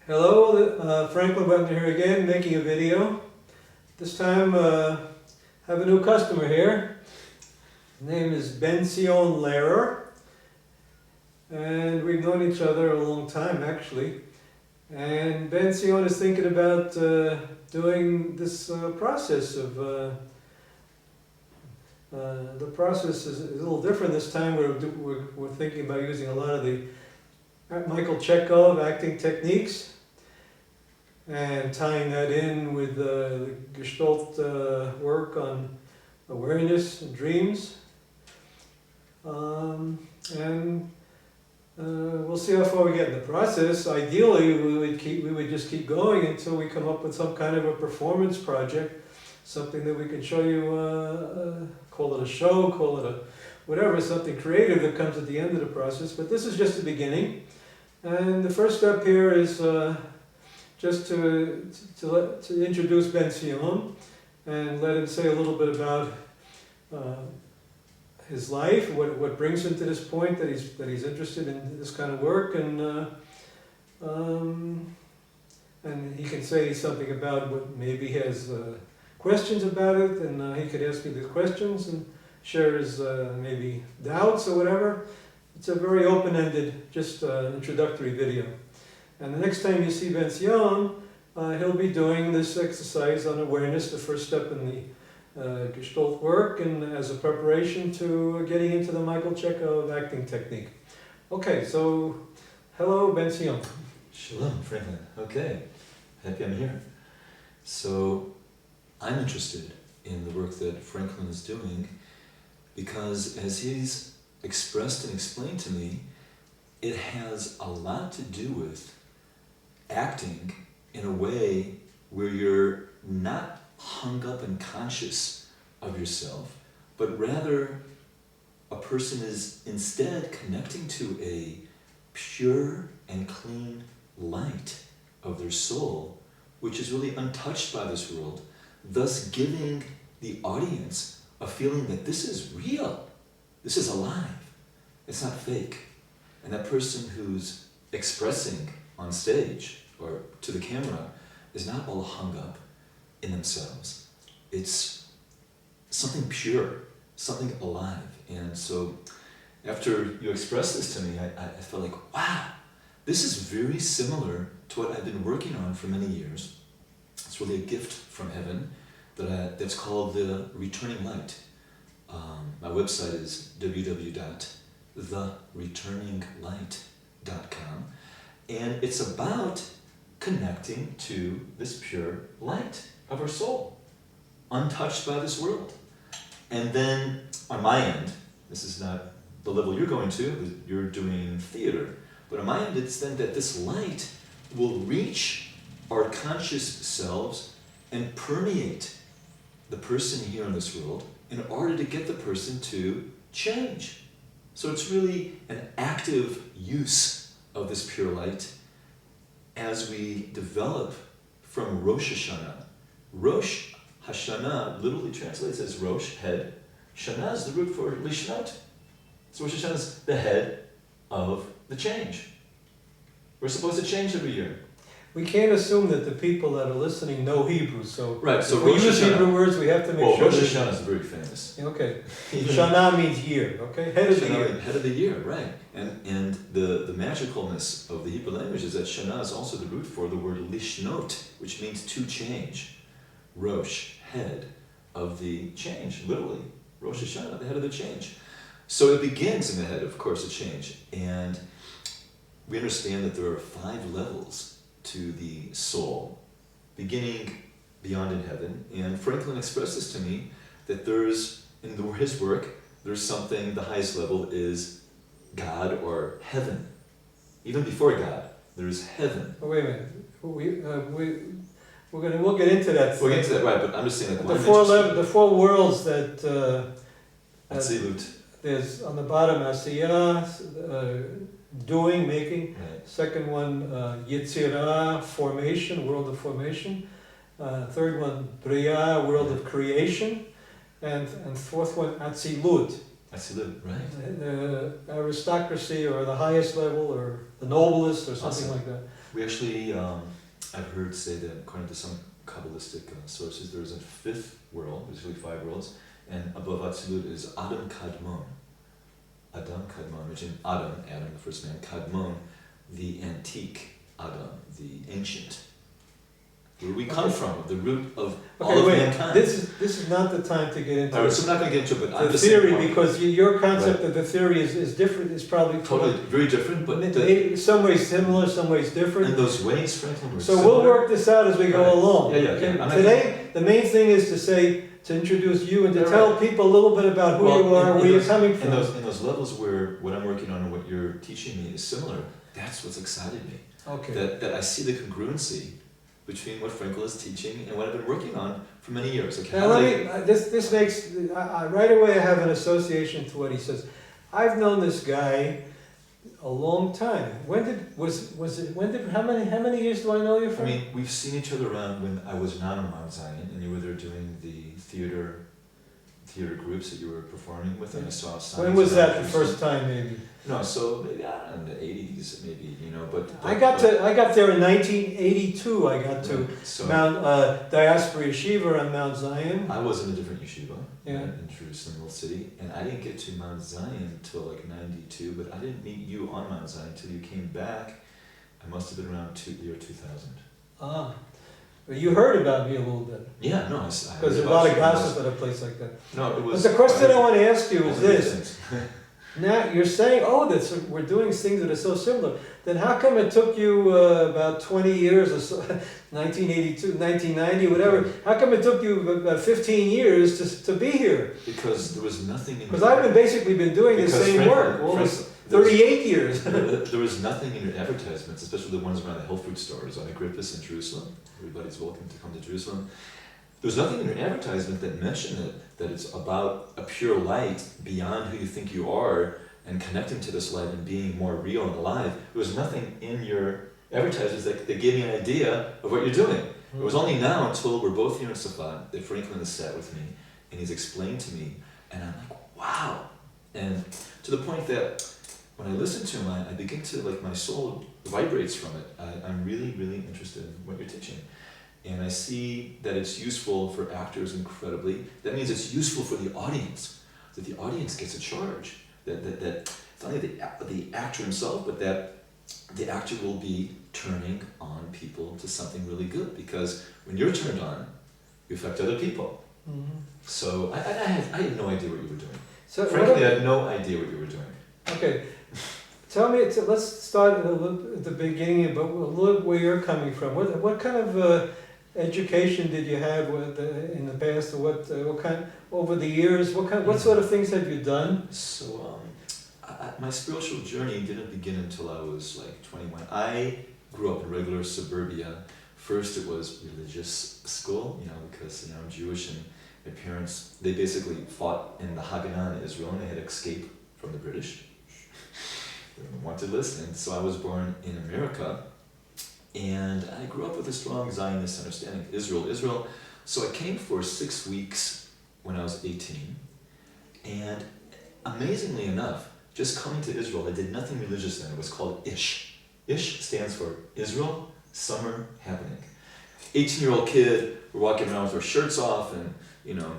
Hello, Franklin Webner here again, making a video. This time have a new customer here. His name is Ben-Sion Lehrer, and we've known each other a long time actually. And Ben-Sion is thinking about doing this process of the process is a little different this time. We're thinking about using a lot of the Michael CHEKHOV acting techniques and tying that in with the Gestalt work on awareness and dreams. We'll see how far we get in the process. Ideally, we would just keep going until we come up with some kind of a performance project, something that we can show you, call it a show, call it a whatever, something creative that comes at the end of the process. But this is just the beginning. And the first step here is just to introduce Ben-Sion and let him say a little bit about his life, what brings him to this point that he's interested in this kind of work, and he can say something about what maybe he has questions about it, and he could ask me the questions and share his maybe doubts or whatever. It's a very open-ended, just introductory video. And the next time you see Ben-Sion, he'll be doing this exercise on awareness, the first step in the Gestalt work, and as a preparation to getting into the Michael CHEKHOV acting technique. Okay, so hello Ben-Sion. Shalom, Franklin. Okay, happy I'm here. So I'm interested in the work that Franklin is doing because as he's expressed and explained to me, it has a lot to do with acting in a way where you're not hung up and conscious of yourself, but rather a person is instead connecting to a pure and clean light of their soul, which is really untouched by this world, thus giving the audience a feeling that this is real. This is alive. It's not fake. And that person who's expressing on stage or to the camera is not all hung up in themselves. It's something pure, something alive. And so after you expressed this to me, I felt like, wow, this is very similar to what I've been working on for many years. It's really a gift from heaven that's called the Returning Light. My website is www.thereturninglight.com, and it's about connecting to this pure light of our soul, untouched by this world. And then on my end, this is not the level you're going to, you're doing theater, but on my end it's then that this light will reach our conscious selves and permeate the person here in this world in order to get the person to change. So it's really an active use of this pure light as we develop from Rosh Hashanah. Rosh Hashanah literally translates as Rosh, head. Shana is the root for Lishnot. So Rosh Hashanah is the head of the change. We're supposed to change every year. We can't assume that the people that are listening know Hebrew, so right. So if we use Hebrew words, we have to make sure. Rosh Hashanah is very famous. Okay. Shana means year. Okay, head of the year. Head of the year, right? And the magicalness of the Hebrew language is that Shana is also the root for the word lishnot, which means to change. Rosh, head of the change, literally. Rosh Hashanah, the head of the change. So it begins in the head, of course, a change, and we understand that there are 5 levels to the soul, beginning beyond in heaven. And Franklin expressed this to me, that there's, in his work, there's something, the highest level is God or heaven. Even before God, there's heaven. Oh, wait a minute. We'll get into that. We'll get into that, right, but I'm just saying that the 4 worlds that Atzilut. There's on the bottom Asiyah, doing, making. Right. Second one, Yetzirah, formation, world of formation. Third one, Briah, world of creation. And fourth one, Atzilut. Atzilut, right. The aristocracy or the highest level or the noblest or something awesome. like that. We actually, I've heard say that according to some Kabbalistic sources, there is a fifth world, there's really 5 worlds, and above Absolute is Adam Kadmon. Adam Kadmon, which in Adam, the first man, Kadmon, the antique Adam, the ancient. Where we come from, the root of all of mankind. This is not the time to get into Alright, so I'm not going to get into it, but I'm the just theory, saying, because your concept of the theory is different, is probably totally very different, but maybe some ways similar, some ways different. in those ways, Franklin, were So similar. we'll work this out as we go along. Yeah. Okay? I'm Today, the main thing is to introduce you and to tell people a little bit about who you are, where you're coming from. In those levels where what I'm working on and what you're teaching me is similar, that's what's excited me. Okay. That I see the congruency between what Frankel is teaching and what I've been working on for many years. Like, Now this makes, right away I have an association to what he says. I've known this guy a long time. How many years do I know you I from? mean, we've seen each other around when I was not on Mount Zion and you were there doing the theater groups that you were performing with, and I saw signs. When was that around the first time, maybe? No, so maybe in the 80s, maybe, but I got there in 1982. I got to Mount Diaspora Yeshiva on Mount Zion. I was in a different yeshiva Yeah. in Jerusalem, Old City, and I didn't get to Mount Zion until like 92, but I didn't meet you on Mount Zion until you came back. I must have been around year 2000. Ah, well, you heard about me a little bit. Yeah, no, Because there's a lot of gossip at a place like that. No, it was. But the question I want to ask you is this. Things. Now, you're saying, we're doing things that are so similar. Then how come it took you about 20 years or so, 1982, 1990, whatever, how come it took you about 15 years to be here? Because there was nothing in Because I've basically been doing the same work, almost 38 years. There was nothing in your advertisements, especially the ones around the health food stores on Agrippas in Jerusalem. Everybody's welcome to come to Jerusalem. There was nothing in your advertisement that mentioned it, that it's about a pure light beyond who you think you are and connecting to this light and being more real and alive. There was nothing in your advertisements that gave me an idea of what you're doing. It was only now, until we're both here in Safat, that Franklin has sat with me and he's explained to me, and I'm like, wow. And to the point that when I listen to him, I begin to, my soul vibrates from it. I'm really, really interested in what you're teaching. And I see that it's useful for actors incredibly. That means it's useful for the audience, that the audience gets a charge. That it's not only the actor himself, but that the actor will be turning on people to something really good. Because when you're turned on, you affect other people. Mm-hmm. So I had no idea what you were doing. So frankly, I had no idea what you were doing. Okay. Tell me, let's start at the beginning, but a little where you're coming from. What kind of education did you have in the past, or what kind over the years? What sort of things have you done? So my spiritual journey didn't begin until I was 21. I grew up in regular suburbia. First, it was religious school, because I'm Jewish, and my parents, they basically fought in the Haganah in Israel, and they had to escape from the British. They wanted to listen, so I was born in America. And I grew up with a strong Zionist understanding of Israel. So I came for 6 weeks when I was 18. And amazingly enough, just coming to Israel, I did nothing religious then. It was called Ish. Ish stands for Israel Summer Happening. 18-year-old kid, we're walking around with our shirts off, and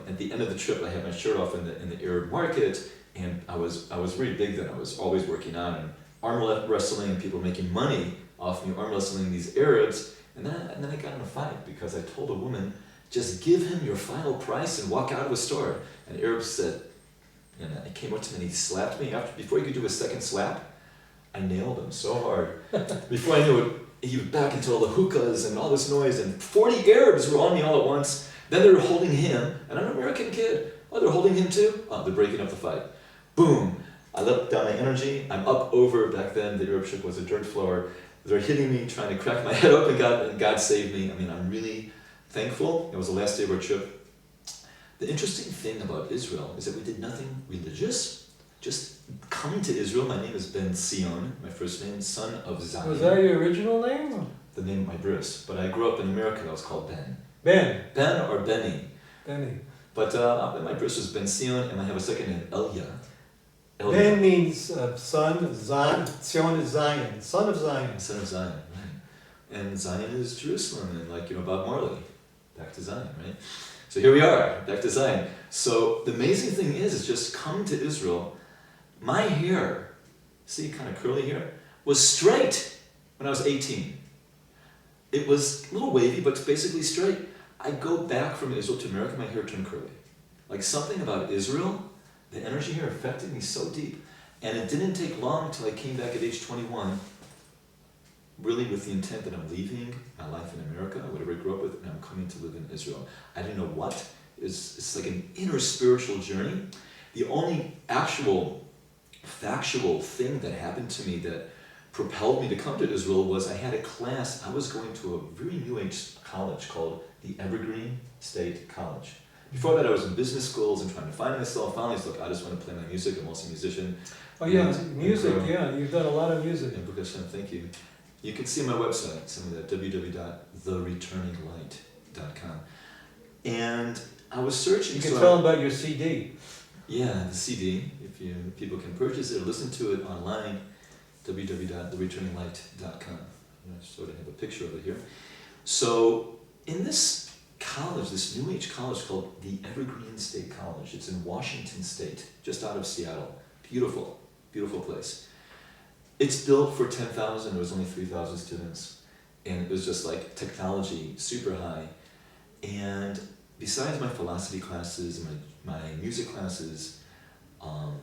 at the end of the trip, I had my shirt off in the Arab market, and I was very big then. I was always working out and arm wrestling, and people making money off me arm wrestling these Arabs, and then I got in a fight because I told a woman, just give him your final price and walk out of a store. And the Arab said, and he came up to me and he slapped me. Before he could do a second slap, I nailed him so hard. Before I knew it, he was back into all the hookahs and all this noise, and 40 Arabs were on me all at once. Then they were holding him, and I'm an American kid. Oh, they're holding him too? Oh, they're breaking up the fight. Boom. I let down my energy. I'm up over, back then the Arab ship was a dirt floor. They're hitting me, trying to crack my head open, and God saved me. I mean, I'm really thankful. It was the last day of our trip. The interesting thing about Israel is that we did nothing religious. Just coming to Israel, my name is Ben Sion, my first name, son of Zion. Was that your original name? The name of my bris. But I grew up in America, I was called Ben. Ben? Ben or Benny. Benny. But my bris was Ben Sion, and I have a second name, Elia. Ben means son, Zion. Sion is Zion, son of Zion. Son of Zion, right. and Zion is Jerusalem, and like, Bob Marley, back to Zion, right? So here we are, back to Zion. So the amazing thing is just come to Israel. My hair, see, kind of curly hair, was straight when I was 18. It was a little wavy, but basically straight. I go back from Israel to America, my hair turned curly. Like something about Israel, the energy here affected me so deep. And it didn't take long till I came back at age 21, really with the intent that I'm leaving my life in America, whatever I grew up with, and I'm coming to live in Israel. I didn't know what. It's like an inner spiritual journey. The only actual factual thing that happened to me that propelled me to come to Israel was I had a class. I was going to a very new age college called the Evergreen State College. Before that, I was in business schools and trying to find myself. Finally, it's like, I just want to play my music. I'm also a musician. Oh yeah, music, yeah. You've done a lot of music. And Bukashem, thank you. You can see my website, some of that, www.thereturninglight.com. And I was searching. You can tell them about your CD. Yeah, the CD. If people can purchase it or listen to it online, www.thereturninglight.com. I sort of have a picture of it here. So in this college, this new age college called the Evergreen State College, it's in Washington State, just out of Seattle. Beautiful, beautiful place. It's built for 10,000, there was only 3,000 students. And it was just like technology, super high. And besides my philosophy classes and my music classes,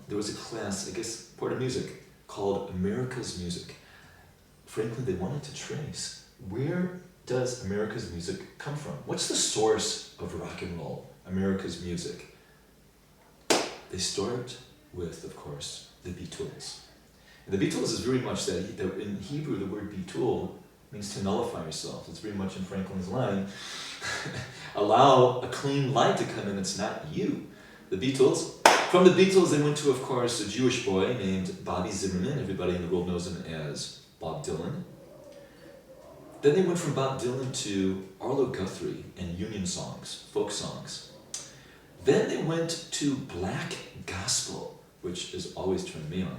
there was a class, I guess, part of music, called America's Music. Frankly, they wanted to trace, where does America's music come from? What's the source of rock and roll, America's music? They start with, of course, the Beatles. And the Beatles is very much that in Hebrew, the word Betul means to nullify yourself. It's very much in Franklin's line. Allow a clean light to come in, it's not you. The Beatles. From the Beatles, they went to, of course, a Jewish boy named Bobby Zimmerman. Everybody in the world knows him as Bob Dylan. Then they went from Bob Dylan to Arlo Guthrie and union songs, folk songs. Then they went to black gospel, which has always turned me on.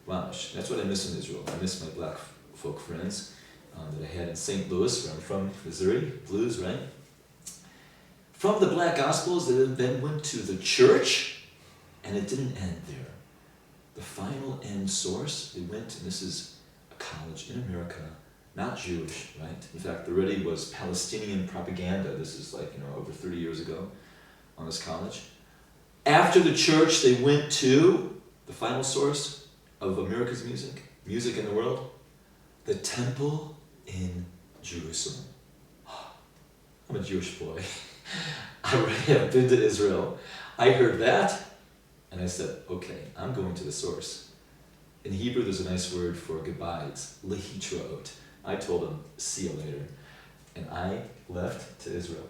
Wow, that's what I miss in Israel. I miss my black folk friends that I had in St. Louis, where I'm from, Missouri, blues, right? From the black gospels, they then went to the church, and it didn't end there. The final end source, they went, and this is a college in America, not Jewish, right? In fact, there already was Palestinian propaganda. This is like, over 30 years ago on this college. After the church, they went to the final source of America's music, music in the world, the temple in Jerusalem. I'm a Jewish boy. I already have been to Israel. I heard that, and I said, okay, I'm going to the source. In Hebrew, there's a nice word for goodbye. It's lehitraot. I told him, see you later. And I left to Israel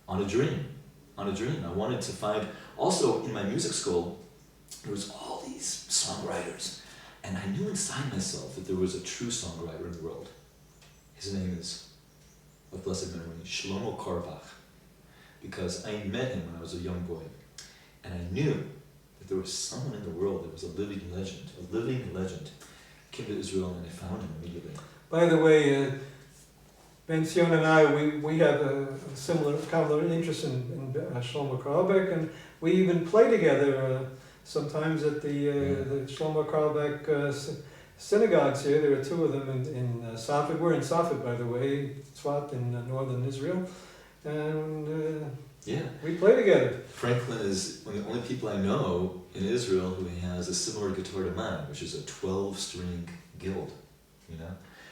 on a dream. On a dream. I wanted to find, also in my music school, there was all these songwriters. And I knew inside myself that there was a true songwriter in the world. His name is, of blessed memory, Shlomo Carlebach. Because I met him when I was a young boy. And I knew that there was someone in the world that was a living legend. A living legend. Came to Israel and I found him immediately. By the way, Ben Sion and I, we have a similar kind of interest in Shlomo Carlebach, and we even play together sometimes at the Shlomo Carlebach synagogues here. There are two of them in Safed. We're in Safed, by the way, Tzfat in northern Israel. And we play together. Franklin is one of the only people I know in Israel who has a similar guitar to mine, which is a 12-string guild,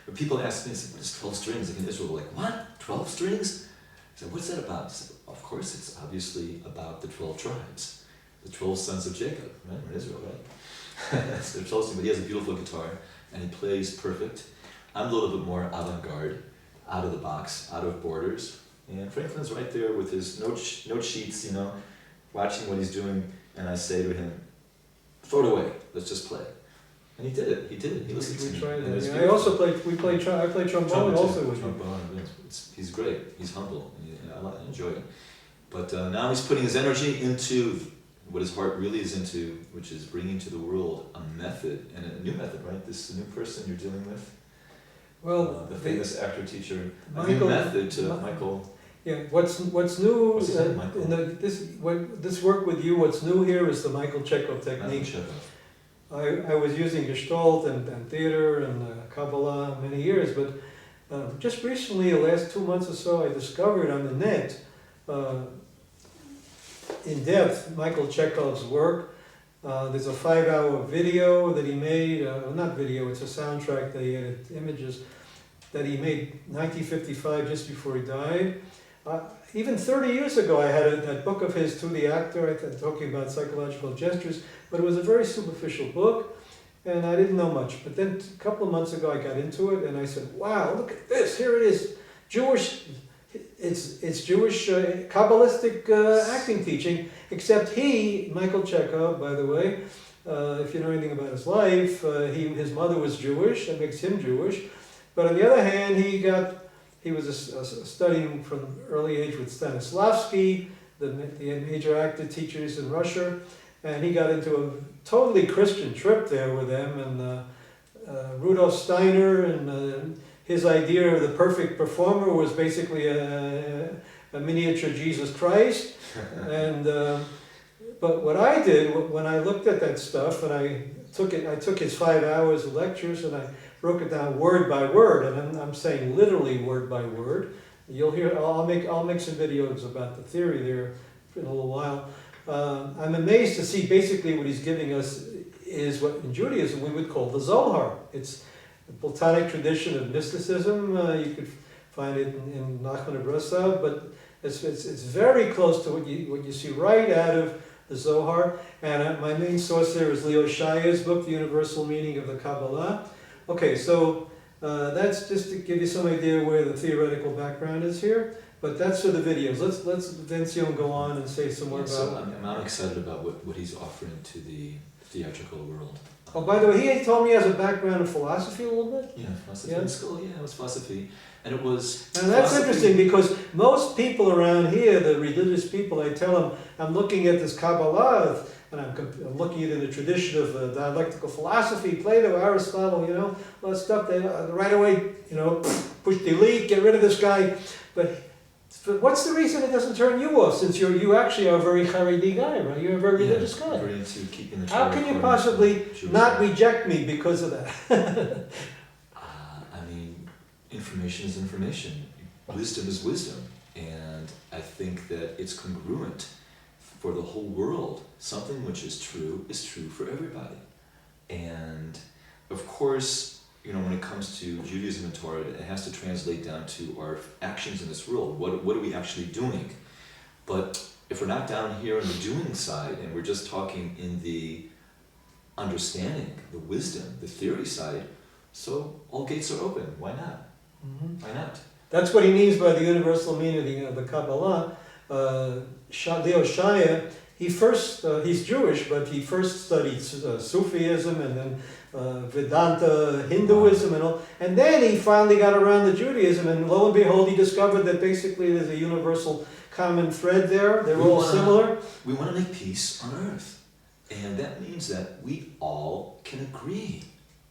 But people ask me, what is 12 strings? Like in Israel, we're like, what? 12 strings? I said, what's that about? I said, of course, it's obviously about the 12 tribes, the 12 sons of Jacob, right? We're in Israel, right? So they're 12 strings, but he has a beautiful guitar, and he plays perfect. I'm a little bit more avant-garde, out of the box, out of borders. And Franklin's right there with his note sheets, watching what he's doing, and I say to him, throw it away, let's just play. And he did it. He listened to me. I also play trombone also with him. He's great. He's humble. I enjoy it. But now he's putting his energy into what his heart really is into, which is bringing to the world a method, and a new method, right? This new person you're dealing with. Well, the famous actor teacher. A Michael, new method to Michael. Yeah, what's new What's his name, Michael? in this work with you? What's new here is the Michael Chekhov technique. I was using Gestalt and theater and Kabbalah many years, but just recently, the last 2 months or so, I discovered on the net, in depth, Michael Chekhov's work. There's a 5-hour video that he made, not video, it's a soundtrack that he had images that he made 1955, just before he died. Even 30 years ago, I had that book of his, To the Actor, talking about psychological gestures, but it was a very superficial book, and I didn't know much. But then a couple of months ago, I got into it, and I said, wow, look at this, here it is, Jewish, it's Jewish Kabbalistic acting teaching, except he, Michael Chekhov, by the way, if you know anything about his life, his mother was Jewish, that makes him Jewish, but on the other hand, he was studying from early age with Stanislavski, the major actor teachers in Russia, and he got into a totally Christian trip there with them, and Rudolf Steiner, and his idea of the perfect performer was basically a miniature Jesus Christ. And but what I did when I looked at that stuff, and I took his 5 hours of lectures, and I broke it down word by word, and I'm saying literally word by word. You'll hear. I'll make some videos about the theory there in a little while. I'm amazed to see basically what he's giving us is what in Judaism we would call the Zohar. It's the Platonic tradition of mysticism. You could find it in Nachman of Breslau, but it's very close to what you see right out of the Zohar. And my main source there is Leo Shaya's book, The Universal Meaning of the Kabbalah. Okay, so that's just to give you some idea where the theoretical background is here. But that's for the videos. Let's Vincion go on and say some more about. So I'm excited about what he's offering to the theatrical world. Oh, by the way, he told me he has a background in philosophy a little bit. Yeah, philosophy in school. Yeah, it was philosophy, and it was. And that's interesting because most people around here, the religious people, I tell them, I'm looking at this Kabbalah, and I'm looking at it in the tradition of dialectical philosophy, Plato, Aristotle, you know, all that stuff. They right away, you know, push delete, get rid of this guy. But what's the reason it doesn't turn you off? Since you actually are a very Haredi guy, right? You're a very religious guy. Very into keeping the. How can you possibly not reject me because of that? I mean, information is information. Wisdom is wisdom, and I think that it's congruent for the whole world. Something which is true for everybody, and of course, you know, when it comes to Judaism and Torah, it has to translate down to our actions in this world. What are we actually doing? But if we're not down here on the doing side, and we're just talking in the understanding, the wisdom, the theory side, so all gates are open. Why not? Mm-hmm. Why not? That's what he means by the universal meaning of the Kabbalah. Leo Shaya, he's Jewish, but he first studied Sufism and then Vedanta, Hinduism and all. And then he finally got around to Judaism, and lo and behold, he discovered that basically there's a universal common thread there. They're all similar. We want to make peace on earth. And that means that we all can agree.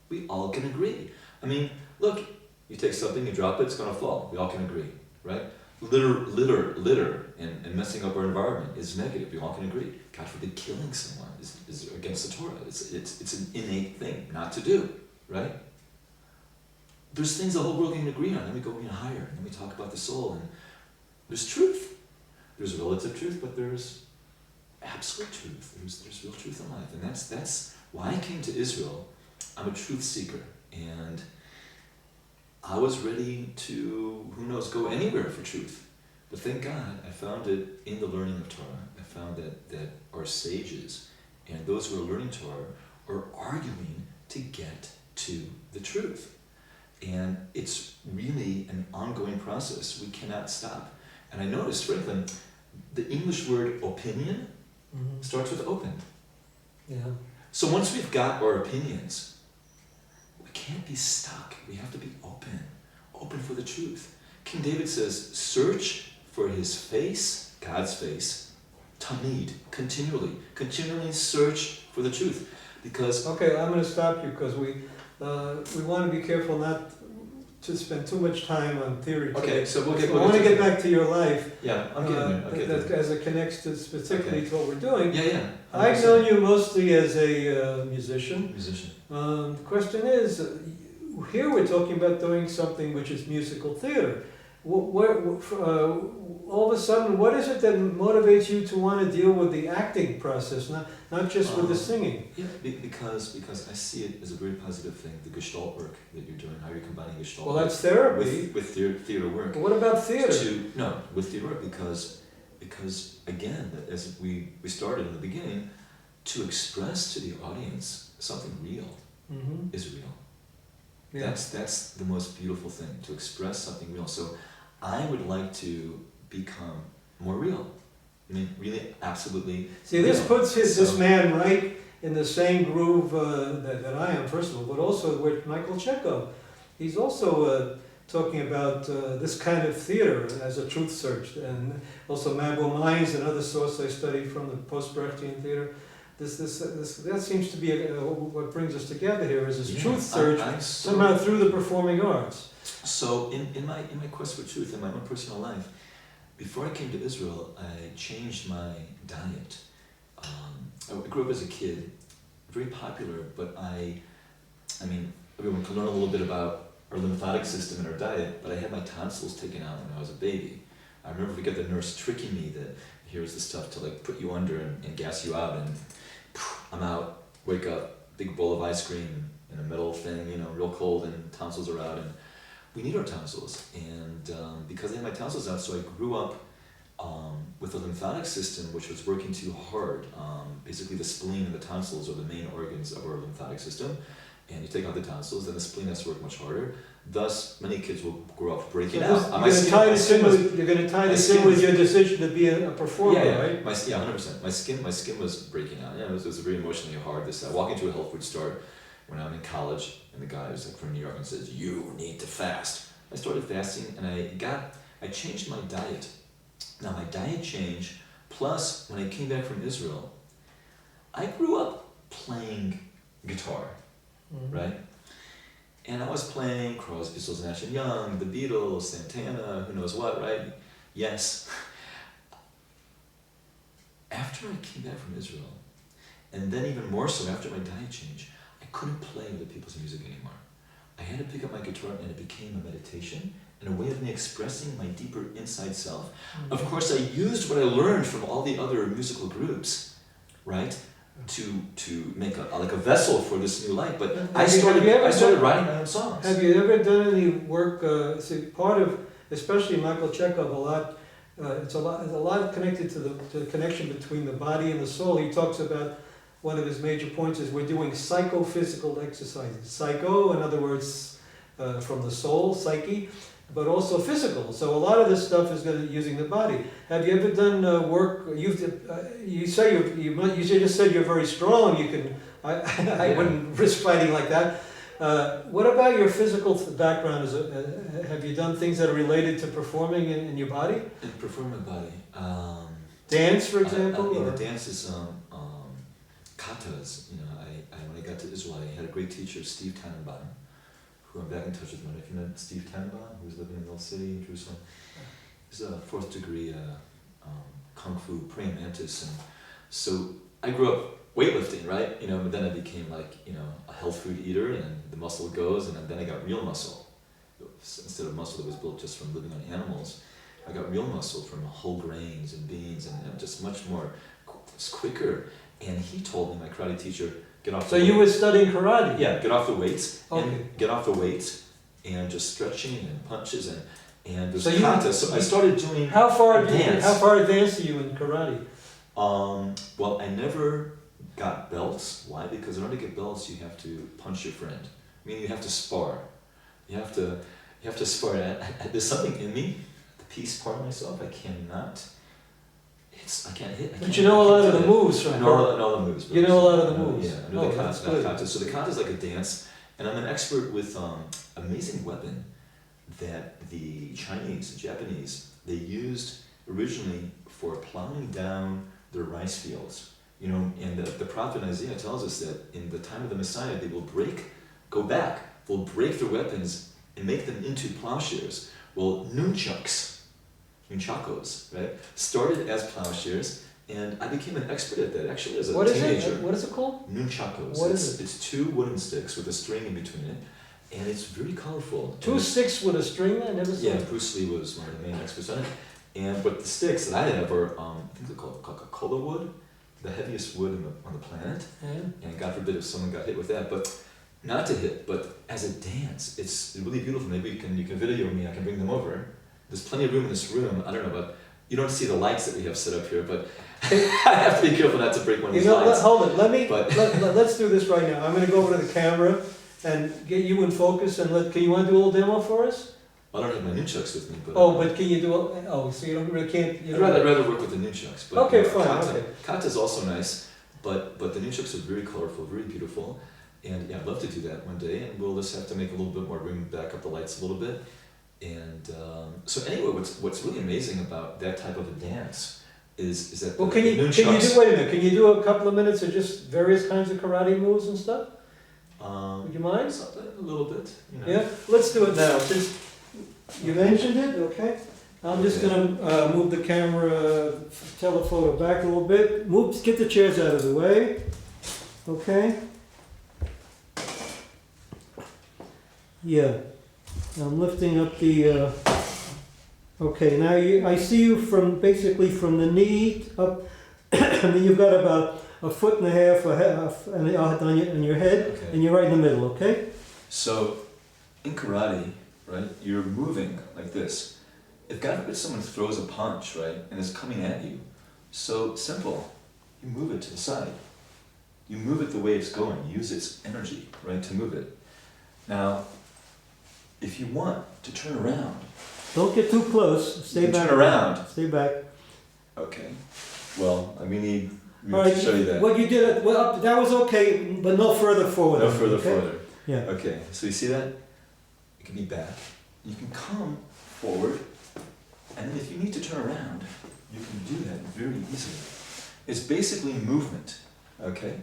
We all can agree. I mean, look, you take something, you drop it, it's going to fall. We all can agree, right? Litter and messing up our environment is negative. We all can agree. God forbid, killing someone is against the Torah. It's an innate thing not to do, right? There's things the whole world can agree on. Then we go even higher. And then we talk about the soul. And there's truth. There's relative truth, but there's absolute truth. There's real truth in life. And that's why I came to Israel. I'm a truth seeker. And I was ready to, who knows, go anywhere for truth. But thank God I found it in the learning of Torah. I found that our sages and those who are learning Torah are arguing to get to the truth. And it's really an ongoing process. We cannot stop. And I noticed, Franklin, the English word opinion starts with open. Yeah. So once we've got our opinions, we can't be stuck. We have to be open for the truth. King David says, search for his face, God's face, tamid, continually search for the truth. Because okay, I'm going to stop you because we want to be careful not to spend too much time on theory. Okay, so we'll I get. want to get back to your life. Yeah, I'm getting there. Okay. That, as it connects to specifically to what we're doing. Yeah, yeah. I've known you mostly as a musician. Musician. The question is, here we're talking about doing something which is musical theater. All of a sudden, what is it that motivates you to want to deal with the acting process, not just with the singing? Yeah, because I see it as a very positive thing, the Gestalt work that you're doing, how you're combining Gestalt Well, that's therapy. with theater work. What about theater? With theater work, because again, as we started in the beginning, to express to the audience something real is real. Yeah. That's the most beautiful thing, to express something real. So I would like to become more real. I mean, really, absolutely. See, real. this puts this man right in the same groove that I am, first of all, but also with Michael Chekhov. He's also talking about this kind of theater as a truth search, and also Mabel Mines and other sources I studied from the post-Brechtian theater. That seems to be what brings us together here, is this truth search somehow through the performing arts. So in my quest for truth in my own personal life, before I came to Israel, I changed my diet. I grew up as a kid, very popular, but I mean, everyone can learn a little bit about our lymphatic system and our diet, but I had my tonsils taken out when I was a baby. I remember we got the nurse tricking me that here's the stuff to like put you under and gas you out, and I'm out, wake up, big bowl of ice cream in a metal thing, you know, real cold, and tonsils are out, and we need our tonsils. And because I had my tonsils out, so I grew up with a lymphatic system which was working too hard. Basically the spleen and the tonsils are the main organs of our lymphatic system, and you take out the tonsils, then the spleen has to work much harder. Thus, many kids will grow up breaking out. You're going to tie this in with your decision to be a performer, right? 100%. My skin was breaking out. Yeah, it was very emotionally hard. Walking to a health food store when I'm in college, and the guy was like from New York and says, "You need to fast." I started fasting, and I changed my diet. Now my diet changed, plus when I came back from Israel, I grew up playing guitar, right? And I was playing Crosby, Stills, Nash & Young, The Beatles, Santana, who knows what, right? Yes. After I came back from Israel, and then even more so after my diet change, I couldn't play other people's music anymore. I had to pick up my guitar, and it became a meditation and a way of me expressing my deeper inside self. Of course, I used what I learned from all the other musical groups, right? To make a vessel for this new life, but I started writing my own songs. Have you ever done any work? Part of, especially Michael Chekhov, it's a lot connected to the connection between the body and the soul. He talks about one of his major points is we're doing psychophysical exercises. Psycho, in other words, from the soul, psyche, but also physical. So a lot of this stuff is using the body. Have you ever done work? You just said you're very strong. You can. I wouldn't risk fighting like that. What about your physical background? Have you done things that are related to performing in your body? In performing my body. Dance, for example. The dance is katas. You know, when I got to Israel, I had a great teacher, Steve Tannenbaum, who I'm back in touch with. I don't know if you know Steve Tannenbaum, who was living in the city in Jerusalem. He's a 4th degree kung fu praying mantis, and so I grew up weightlifting, right? You know, but then I became like, you know, a health food eater, and the muscle goes, and then I got real muscle. Instead of muscle that was built just from living on animals, I got real muscle from whole grains and beans, and just much more, it's quicker. And he told me, my karate teacher, get off the weights. So you were studying karate? Yeah, get off the weights. Okay. And get off the weights, and just stretching and punches and there's so kata. So I started doing How far advanced are you in karate? Well, I never got belts. Why? Because in order to get belts, you have to punch your friend. I mean, you have to spar. You have to spar. There's something in me, the peace part of myself. I can't hit. But you know a lot of the moves, right? I know all the moves. You know a lot of the moves. Yeah, I know the kata. So the kata is like a dance, and I'm an expert with amazing weapon that the Chinese, the Japanese, they used originally for plowing down their rice fields. You know, and the prophet Isaiah tells us that in the time of the Messiah, they will go back, they'll break their weapons and make them into plowshares. Well, nunchakos, right, started as plowshares, and I became an expert at that actually as a teenager. What is it called? Nunchakos. What is it? It's 2 wooden sticks with a string in between it, and it's very colorful. 2 sticks with a string? I never saw Yeah, it. Bruce Lee was one of the main experts on it. But the sticks that I have are, I think they're called Coca-Cola wood, the heaviest wood on the planet. Yeah. And God forbid if someone got hit with that, but not to hit, but as a dance, it's really beautiful. Maybe you can video me. I can bring them over. There's plenty of room in this room. I don't know, but you don't see the lights that we have set up here, but I have to be careful not to break one of these lights. Hold it. Let's do this right now. I'm going to go over to the camera and get you in focus. And can you want to do a little demo for us? I don't have my nunchucks with me, but but can you do? So you don't really can't. I'd rather work with the nunchucks. But okay, fine. Kata is also nice, but the nunchucks are very colorful, very beautiful, and yeah, I'd love to do that one day. And we'll just have to make a little bit more room, back up the lights a little bit. And so anyway, what's really amazing about that type of a dance is that can you do a couple of minutes of just various kinds of karate moves and stuff? Would you mind? A little bit. You know. Yeah, let's do it now. Since you mentioned it, okay. I'm just gonna move the camera, telephoto back a little bit. Get the chairs out of the way. Okay. Yeah. I'm lifting up the. Okay, now I see you basically from the knee up, and then you've got about a foot and a half on your head, okay. And you're right in the middle. Okay. So, in karate, right, you're moving like this. If God forbid someone throws a punch, right, and is coming at you, so simple, you move it to the side. You move it the way it's going. Use its energy, right, to move it. Now, if you want to turn around, don't get too close. Stay back. Turn around. Stay back. Okay. Well, I need All right, to show you that. What you did, that was okay, but no further forward. No further okay? forward. Yeah. Okay. So you see that? You can be back. You can come forward, and then if you need to turn around, you can do that very easily. It's basically movement. Okay.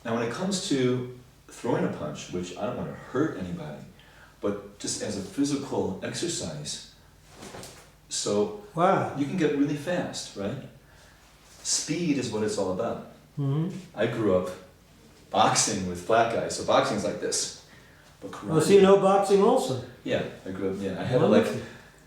Now, when it comes to throwing a punch, which I don't want to hurt anybody, but just as a physical exercise, so wow. You can get really fast, right? Speed is what it's all about. Mm-hmm. I grew up boxing with black guys, so boxing is like this. But karate, So you know boxing also? Yeah, I grew up, I had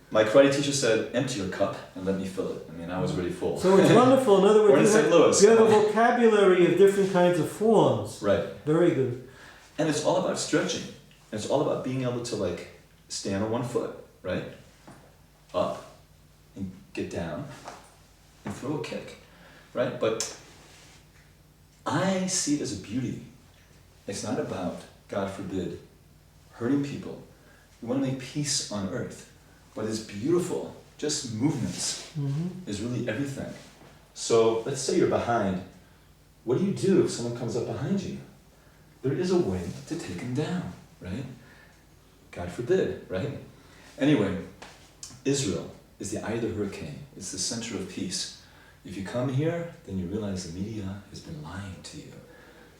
my karate teacher said, empty your cup and let me fill it. I mean, I was already full. So it's wonderful. In other words, We're in St. Louis. You have a vocabulary of different kinds of forms. Right. Very good. And it's all about stretching. It's all about being able to stand on one foot, right? Up and get down and throw a kick, right? But I see it as a beauty. It's not about, God forbid, hurting people. We want to make peace on earth. But it's beautiful. Just movements is really everything. So let's say you're behind. What do you do if someone comes up behind you? There is a way to take them down, right? God forbid, right? Anyway, Israel is the eye of the hurricane. It's the center of peace. If you come here, then you realize the media has been lying to you.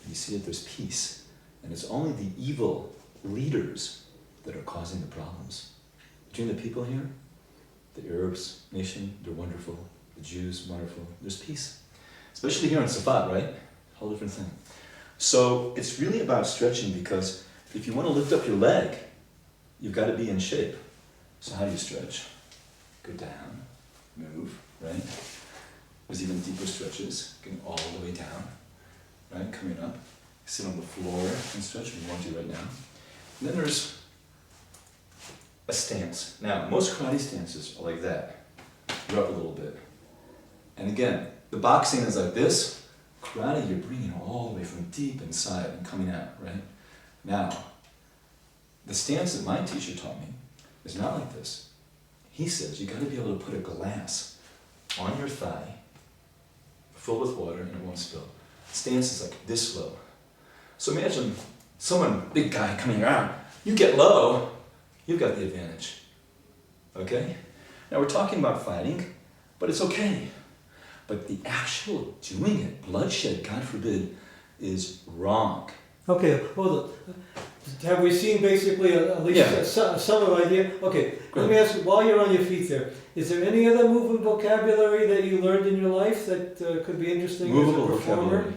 And you see that there's peace. And it's only the evil leaders that are causing the problems. Between the people here, the Arabs nation, they're wonderful. The Jews, wonderful. There's peace. Especially here in Safat, right? Whole different thing. So it's really about stretching, because if you want to lift up your leg, you've got to be in shape. So how do you stretch? Go down, move, right? There's even deeper stretches, getting all the way down, right? Coming up, sit on the floor and stretch, we want to right now. And then there's a stance. Now, most karate stances are like that. You're up a little bit. And again, the boxing is like this. Karate, you're bringing it all the way from deep inside and coming out, right? Now, the stance that my teacher taught me is not like this. He says you got to be able to put a glass on your thigh, filled with water, and it won't spill. Stance is like this low. So imagine someone, big guy, coming around. You get low, you've got the advantage. Okay? Now we're talking about fighting, but it's okay. But the actual doing it, bloodshed, God forbid, is wrong. Okay, hold on. Have we seen basically at least some of idea? Okay, let me ask you, while you're on your feet there, is there any other movement vocabulary that you learned in your life that could be interesting Movable as a performer? vocabulary.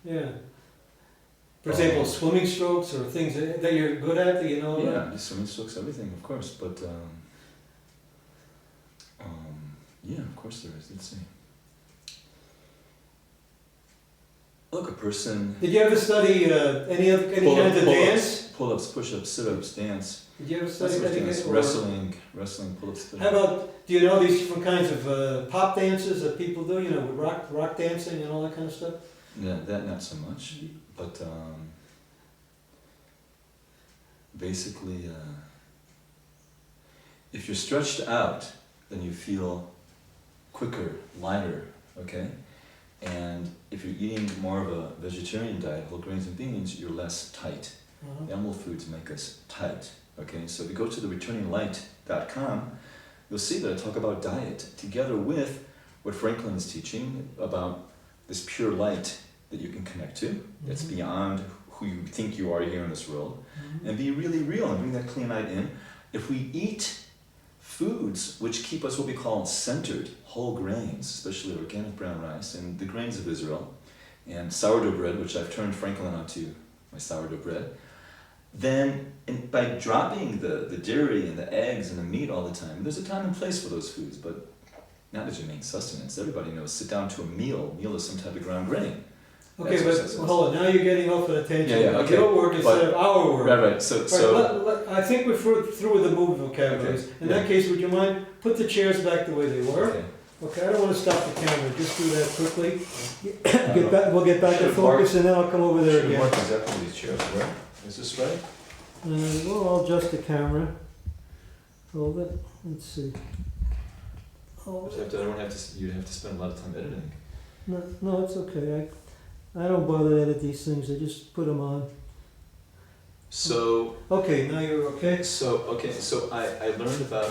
Yeah. For example, swimming strokes or things that you're good at that you know about? Yeah, swimming strokes, everything, of course. But yeah, of course there is. Let's see. Look, a person. Did you ever study any kind of dance? Pull-ups, push-ups, sit-ups, dance. Did you ever study That sort of anything? things. Wrestling, pull-ups. How about, do you know these different kinds of pop dances that people do, you know, rock dancing and all that kind of stuff? Yeah, that not so much. But basically, if you're stretched out, then you feel quicker, lighter, okay? And if you're eating more of a vegetarian diet, whole grains and beans, you're less tight. Animal foods make us tight, okay? So if you go to the returninglight.com, you'll see that I talk about diet together with what Franklin is teaching about this pure light that you can connect to, that's beyond who you think you are here in this world, and be really real and bring that clean light in. If we eat foods which keep us what we call centered, whole grains, especially organic brown rice and the grains of Israel, and sourdough bread, which I've turned Franklin onto my sourdough bread, then by dropping the dairy and the eggs and the meat all the time, there's a time and place for those foods, but not as your main sustenance. Everybody knows, sit down to a meal. Meal is some type of ground grain. Okay, but hold on, now you're getting off on a tangent. Yeah, okay. Your word instead of our word. Right. So I think we're through with the movement vocabularies. In that case, would you mind put the chairs back the way they were? Okay, I don't want to stop the camera. Just do that quickly. We'll get back to focus, and then I'll come over there again. Mark exactly these chairs were. Is this right? I'll adjust the camera. Hold it. Let's see. You'd have to spend a lot of time editing. No, it's okay. I don't bother to edit these things. I just put them on. So. Okay, now you're okay. So I learned about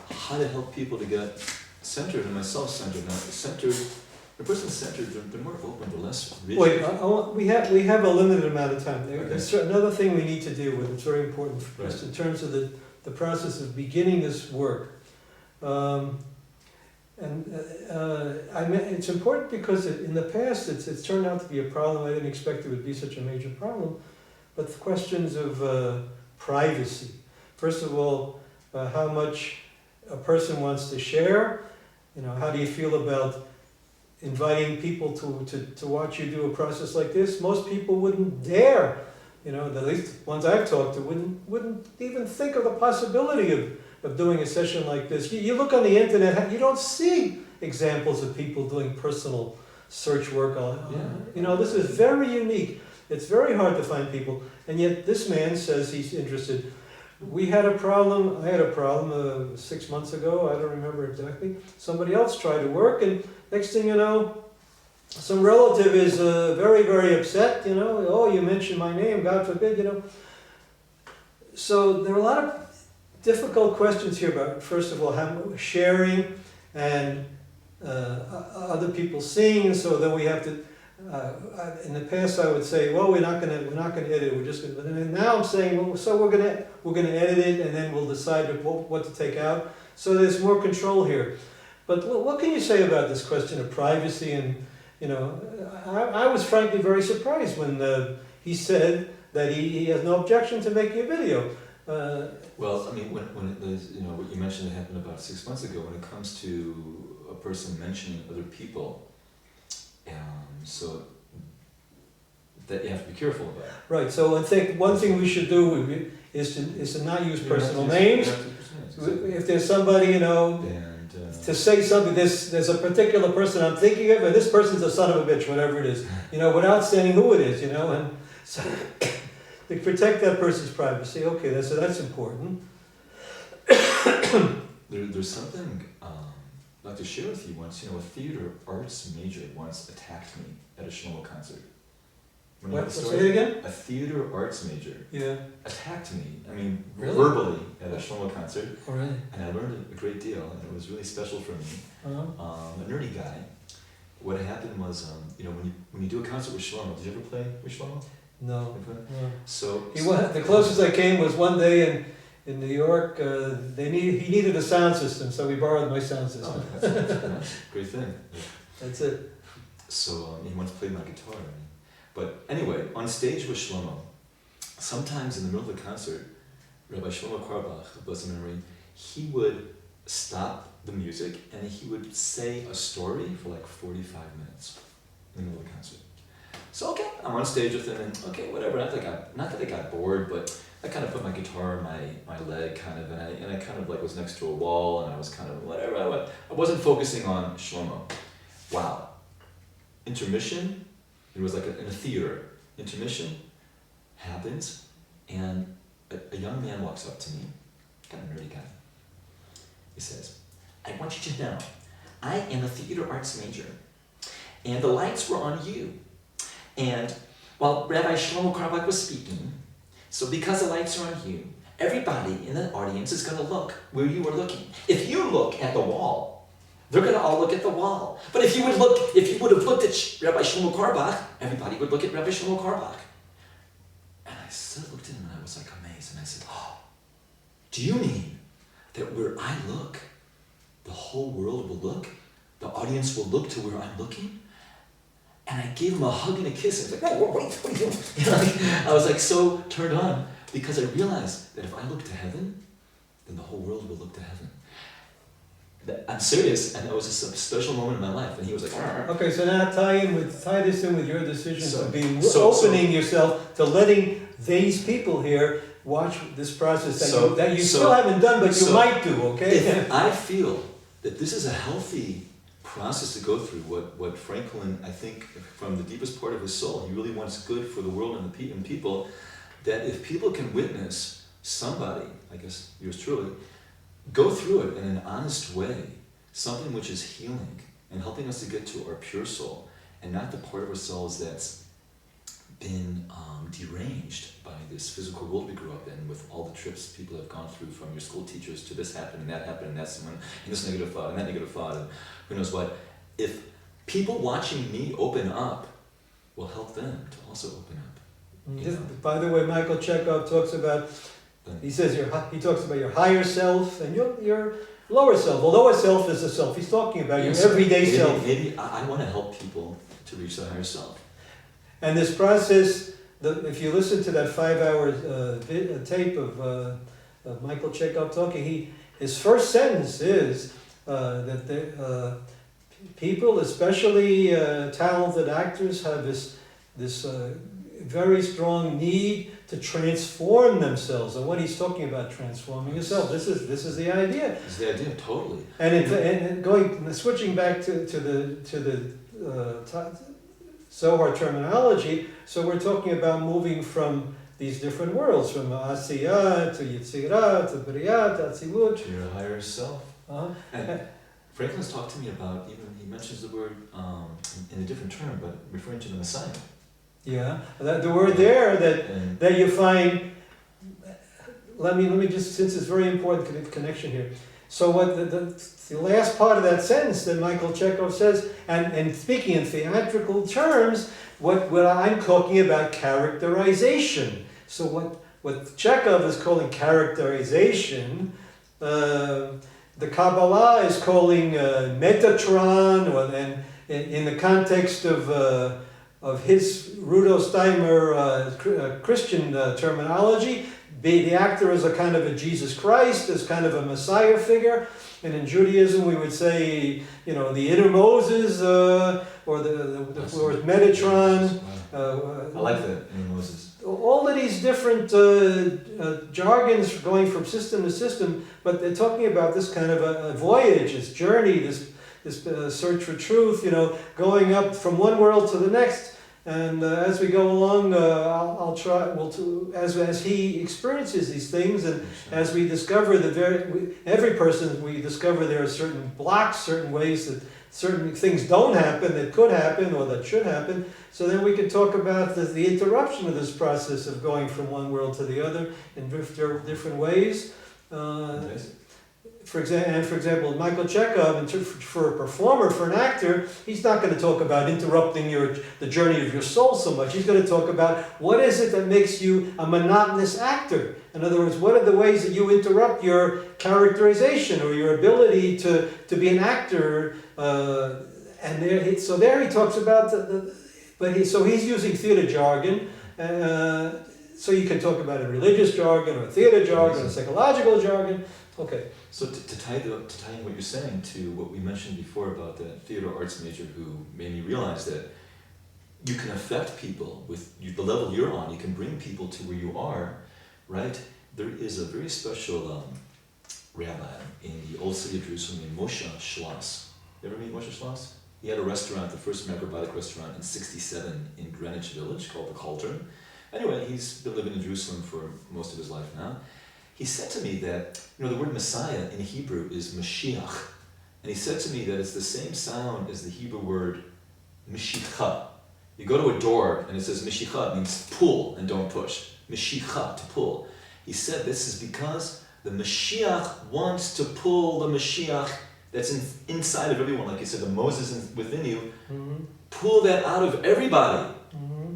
how to help people to get centered and myself centered. Now, a person centered, they're more open, they're less rigid. Wait, we have a limited amount of time. There's Okay. another thing we need to deal with. It's very important for us in terms of the process of beginning this work. It's important because in the past it's turned out to be a problem. I didn't expect it would be such a major problem. But the questions of privacy. First of all, how much a person wants to share. You know, how do you feel about inviting people to watch you do a process like this? Most people wouldn't dare. You know, at least the ones I've talked to wouldn't even think of the possibility of doing a session like this. You look on the internet, you don't see examples of people doing personal search work on. You know, this is very unique. It's very hard to find people, and yet this man says he's interested. I had a problem 6 months ago, I don't remember exactly. Somebody else tried to work, and next thing you know, some relative is very, very upset, you know, oh, you mentioned my name, God forbid, you know. So there are a lot of difficult questions here about, first of all, how sharing and other people seeing, so then we have to, in the past I would say, well, we're not gonna edit it, we're just gonna, and now I'm saying, well, so we're gonna edit it, and then we'll decide what to take out. So there's more control here. But what can you say about this question of privacy? And, you know, I was frankly very surprised when he said that he has no objection to making a video. Well, I mean, when you know, what you mentioned that happened about 6 months ago, when it comes to a person mentioning other people, so that you have to be careful about. Right. So I think one thing we should do is to not use personal names. If there's somebody, you know, to say something, there's a particular person I'm thinking of, and this person's a son of a bitch, whatever it is, you know, without saying who it is, you know, and so to protect that person's privacy. Okay, that's important. There's something I'd like to share with you. Once, you know, a theater arts major once attacked me at a Shlomo concert. What? Say it again? A theater arts major attacked me, I mean, really? verbally at a Shlomo concert. Oh, really? And I learned a great deal, and it was really special for me. A nerdy guy. What happened was, you know, when you do a concert with Shlomo, did you ever play with Shlomo? No. So The closest I came was one day in New York. He needed a sound system, so we borrowed my sound system. Oh, that's a great thing. That's it. So he once played my guitar. But anyway, on stage with Shlomo, sometimes in the middle of the concert, Rabbi Shlomo Karbach, of blessed memory, he would stop the music and he would say a story for like 45 minutes in the middle of the concert. So okay, I'm on stage with him and okay, whatever. Not that I got bored, but I kind of put my guitar on my leg kind of, and I kind of like was next to a wall and I was kind of whatever. I wasn't focusing on Shlomo. Wow. Intermission, it was like in a theater. Intermission happens and a young man walks up to me, kind of nerdy guy. He says, I want you to know, I am a theater arts major and the lights were on you. And while Rabbi Shlomo Karbach was speaking, so because the lights are on you, everybody in the audience is going to look where you were looking. If you look at the wall, they're going to all look at the wall. But if you would have looked at Rabbi Shlomo Karbach, everybody would look at Rabbi Shlomo Karbach. And I looked at him and I was like amazed. And I said, oh, do you mean that where I look, the whole world will look? The audience will look to where I'm looking? And I gave him a hug and a kiss. And I was like, oh, wait, what are you doing? I was like so turned on because I realized that if I look to heaven, then the whole world will look to heaven. I'm serious, and that was a special moment in my life. And he was like, arr. Okay, so now tie this in with your decision to opening yourself to letting these people here watch this process that you still haven't done, but you might do. Okay. If I feel that this is a healthy process to go through, what Franklin, I think, from the deepest part of his soul, he really wants good for the world and the people, that if people can witness somebody, I guess yours truly, go through it in an honest way, something which is healing and helping us to get to our pure soul, and not the part of ourselves that's been deranged by this physical world we grew up in, with all the trips people have gone through, from your school teachers to this happened and that happened and that's someone, and this negative thought and that negative thought and who knows what. If people watching me open up will help them to also open up. By the way, Michael Chekhov talks about, he talks about your higher self and your lower self. The lower self is the self he's talking about, your everyday self. Maybe I want to help people to reach the higher self. And this process, if you listen to that 5-hour tape of Michael Chekhov talking, his first sentence is that people, especially talented actors, have this very strong need to transform themselves. And what he's talking about, transforming yourself, this is the idea. It's the idea, totally. And switching back to the Zohar terminology, so we're talking about moving from these different worlds, from Asiyah to Yitzirah to B'riyah to Atzilut. To your higher self. And Franklin's talked to me about, even he mentions the word in a different term, but referring to the Messiah. Yeah, the word there that you find. Let me just, since it's very important connection here. So what the last part of that sentence that Michael Chekhov says, and speaking in theatrical terms, what I'm talking about, characterization. So what Chekhov is calling characterization, the Kabbalah is calling Metatron, or in the context of his Rudolf Steiner Christian terminology, the actor is a kind of a Jesus Christ, as kind of a Messiah figure. And in Judaism we would say, the inner Moses, or the word Metatron. I like that, inner Moses. All of these different jargons going from system to system, but they're talking about this kind of a voyage, this journey, this search for truth, going up from one world to the next. And as we go along, I'll try. As he experiences these things, and as we discover every person, we discover there are certain blocks, certain ways that certain things don't happen that could happen or that should happen. So then we can talk about the interruption of this process of going from one world to the other in different ways. for example, Michael Chekhov, for a performer, for an actor, he's not going to talk about interrupting the journey of your soul so much. He's going to talk about what is it that makes you a monotonous actor. In other words, what are the ways that you interrupt your characterization or your ability to be an actor? And there he talks about so he's using theater jargon. So you can talk about a religious jargon or a theater jargon or psychological jargon. Okay. So to tie in what you're saying to what we mentioned before about the theater arts major who made me realize that you can affect people with the level you're on, you can bring people to where you are, right? There is a very special rabbi in the old city of Jerusalem named Moshe Schloss. You ever meet Moshe Schloss? He had a restaurant, the first macrobiotic restaurant in '67 in Greenwich Village called the Cauldron. Anyway, he's been living in Jerusalem for most of his life now. He said to me that, the word Messiah in Hebrew is Mashiach. And he said to me that it's the same sound as the Hebrew word Mishicha. You go to a door and it says Mishicha, it means pull and don't push. Mishicha, to pull. He said this is because the Mashiach wants to pull the Mashiach that's inside of everyone. Like you said, the Moses within you. Mm-hmm. Pull that out of everybody. Mm-hmm.